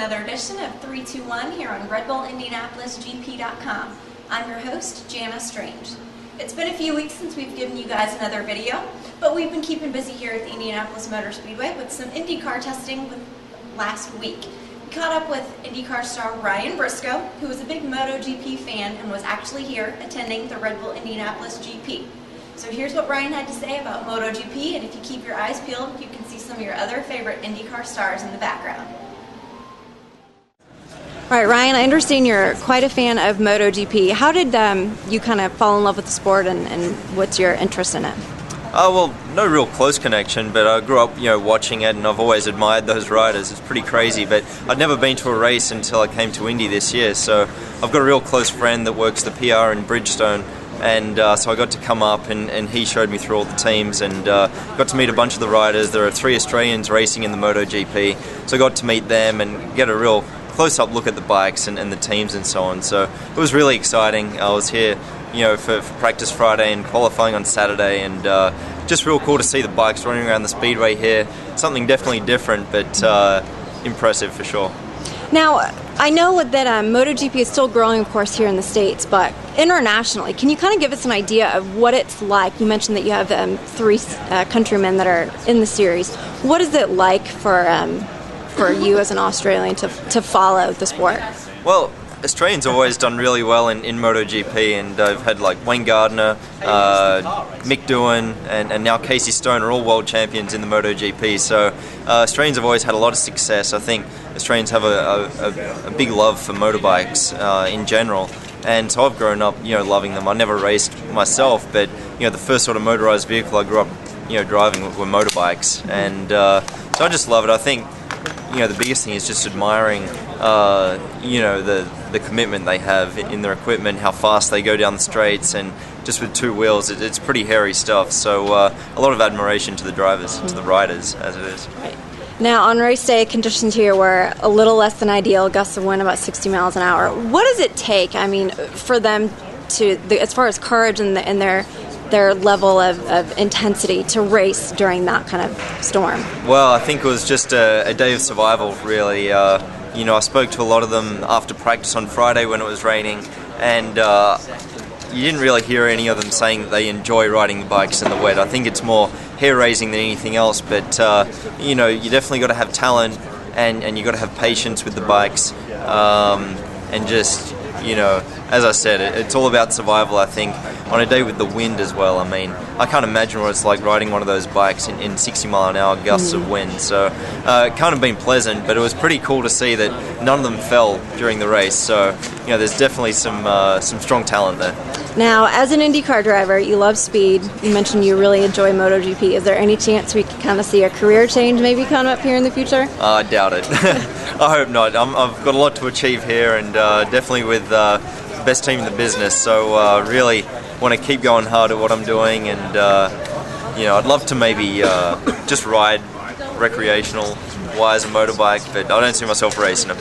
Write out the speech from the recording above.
another edition of 321 here on RedBullIndianapolisGP.com. I'm your host, Jana Strange. It's been a few weeks since we've given you guys another video, but we've been keeping busy here at the Indianapolis Motor Speedway with some IndyCar testing last week. We caught up with IndyCar star Ryan Briscoe, who was a big MotoGP fan and was actually here attending the Red Bull Indianapolis GP. So here's what Ryan had to say about MotoGP, and if you keep your eyes peeled, you can see some of your other favorite IndyCar stars in the background. All right, Ryan, I understand you're quite a fan of MotoGP. How did you kind of fall in love with the sport, and what's your interest in it? Well, no real close connection, but I grew up, watching it, and I've always admired those riders. It's pretty crazy, but I'd never been to a race until I came to Indy this year. So I've got a real close friend that works the PR in Bridgestone, and so I got to come up, and he showed me through all the teams, and got to meet a bunch of the riders. There are 3 Australians racing in the MotoGP, so I got to meet them and get a real close-up look at the bikes and the teams and so on. So it was really exciting. I was here, for practice Friday and qualifying on Saturday, and just real cool to see the bikes running around the speedway here. Something definitely different, but impressive for sure. Now, I know that MotoGP is still growing, of course, here in the States, but internationally, can you kind of give us an idea of what it's like? You mentioned that you have 3 countrymen that are in the series. What is it like for you as an Australian to follow the sport? Well, Australians have always done really well in MotoGP, and I've had like Wayne Gardner, Mick Doohan, and now Casey Stone are all world champions in the MotoGP. So Australians have always had a lot of success. I think Australians have a big love for motorbikes in general, and so I've grown up, loving them. I never raced myself, but the first sort of motorized vehicle I grew up, driving were motorbikes, and so I just love it. I think the biggest thing is just admiring, the commitment they have in their equipment, how fast they go down the straights, and just with 2 wheels, it's pretty hairy stuff. So a lot of admiration to the drivers, to the riders, as it is. Right. Now, on race day, conditions here were a little less than ideal, gusts of wind about 60 miles an hour. What does it take, for them to, as far as courage and their level of intensity to race during that kind of storm? Well, I think it was just a day of survival, really. I spoke to a lot of them after practice on Friday when it was raining, and you didn't really hear any of them saying that they enjoy riding the bikes in the wet. I think it's more hair-raising than anything else, but you definitely got to have talent, and you got to have patience with the bikes, and just, as I said, it's all about survival, I think, on a day with the wind as well. I can't imagine what it's like riding one of those bikes in 60 mile an hour gusts of wind. So it can't have been pleasant, but it was pretty cool to see that none of them fell during the race. So, there's definitely some strong talent there. Now, as an IndyCar driver, you love speed. You mentioned you really enjoy MotoGP. Is there any chance we could kind of see a career change maybe come up here in the future? I doubt it. I hope not. I've got a lot to achieve here, and definitely with the best team in the business. So really want to keep going hard at what I'm doing, and I'd love to maybe just ride recreational wise a motorbike, but I don't see myself racing them.